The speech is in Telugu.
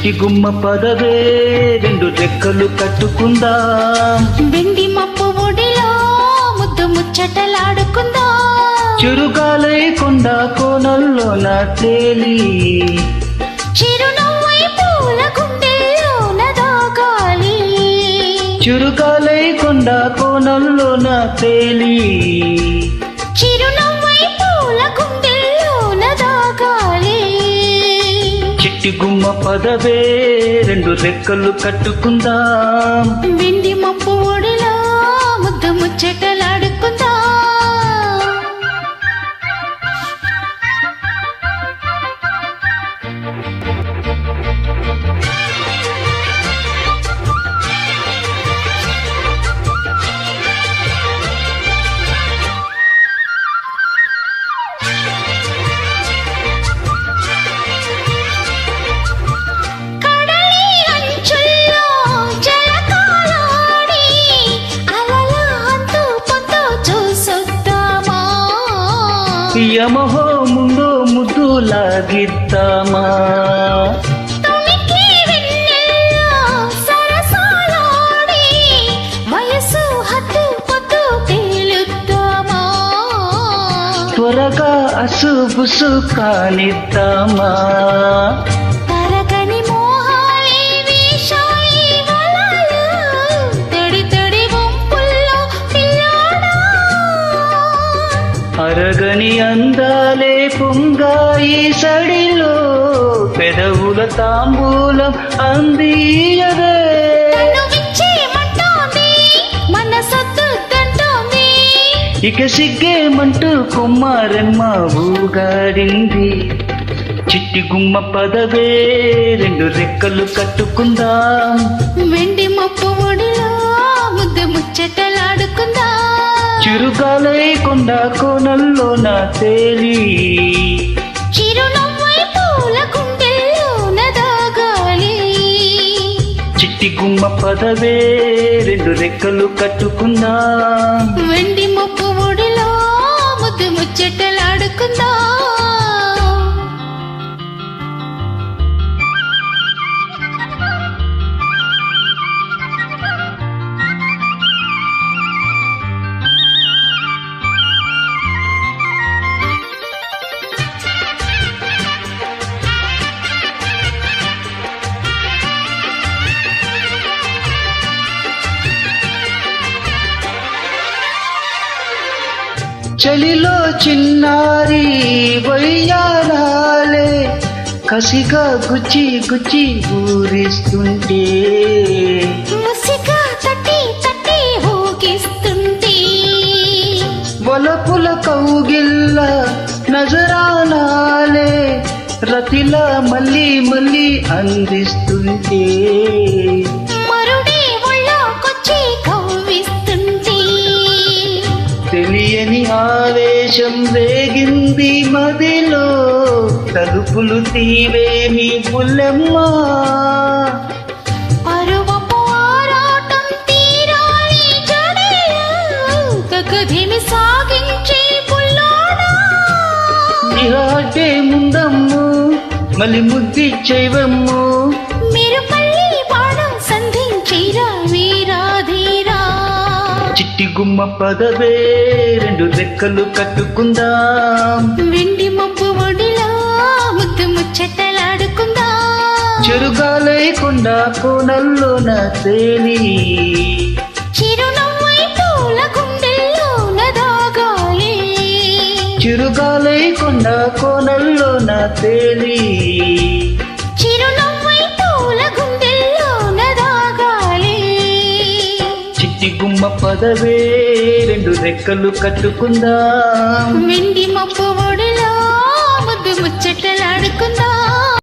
చిట్టి గుమ్మ పదవే రెండు రెక్కలు కట్టుకుందాం. వెండి మప్పు ఒడిలో ముద్దు ముచ్చటలాడుకుందాం. చురుగాలై కొండ కోనల్లోన తేలి చిరునవ్వై పూల గుండెల్లోన దాగాలి. చురుగాలై కొండ కోనల్లోన తేలి చిరునవ్వై పూల గుండెల్లోన దాగాలి. చిట్టి గుమ్మ పదవే రెండు రెక్కలు కట్టుకుందాం. వెండి మప్పు ఒడిలో ముద్దు ముచ్చటలాడుకుందాం. యమహో ముందు ముద్దు లాగిద్దామా. త్వరగా అసుబుసు కానిద్దామా. అరగని అందాలే పొంగాయి సడిలో పెదవుల తాంబూలం అందియదే. ఇక సిగ్గేమంటూ కుమారమ్మ ఊగాడింది. చిట్టి గుమ్మ పదవే రెండు రెక్కలు కట్టుకుందాం. వెండి మప్పు ఒడిలో ముద్దు ముచ్చటలాడుకుందాం. చిరుగాలై కొండ కోనల్లోన తేలి చిరునవ్వై పూల గుండెల్లోన దాగాలి. చిట్టి గుమ్మ పదవే రెండు రెక్కలు కట్టుకుందాం. వెండి మప్పు ఒడిలో ముద్దు ముచ్చటలాడుకుందాం. చలిలో చిన్నారి వయ్యారాలే కసిగా గుచ్చి గుచ్చి ఊరిస్తుంటే ముసిగా తట్టి తట్టి ఊగిస్తుంటే వలపుల కౌగిల్ల నజరానాలే రతిలా మళ్ళీ మళ్ళీ అందిస్తుంటే తెలియని ఆవేశం వేగింది మదిలో తలుపులు తీవేమి బుల్లెమ్మ. పరువపు ఆరాటం తీరాలి జడేమి సాగించే బుల్లోడా. ఇలాంటే ముందమ్ము మళ్ళీ ముద్దిచ్చేవమ్ము. మీరు పల్లి పాడం సంధించిరా వీరాధీరా. చిట్టి గుమ్మ పదవే రెండు రెక్కలు కట్టుకుందాం. వెండి మప్పు ఒడిలో ముద్దు ముచ్చటలాడుకుందాం. చెరుగాలై కొండ కోనల్లోన తేలి చిరునవ్వై పూల గుండెల్లోన దాగాలి. చిరుగాలై కొండ కోనల్లోన తేలి చిరునవ్వై పూల గుండెల్లోన దాగాలి. చిట్టి గుమ్మ పదవే రెండు రెక్కలు కట్టుకుందాం. వెండి మప్పు ఒడిలో ముద్దు ముచ్చటలాడుకుందాం.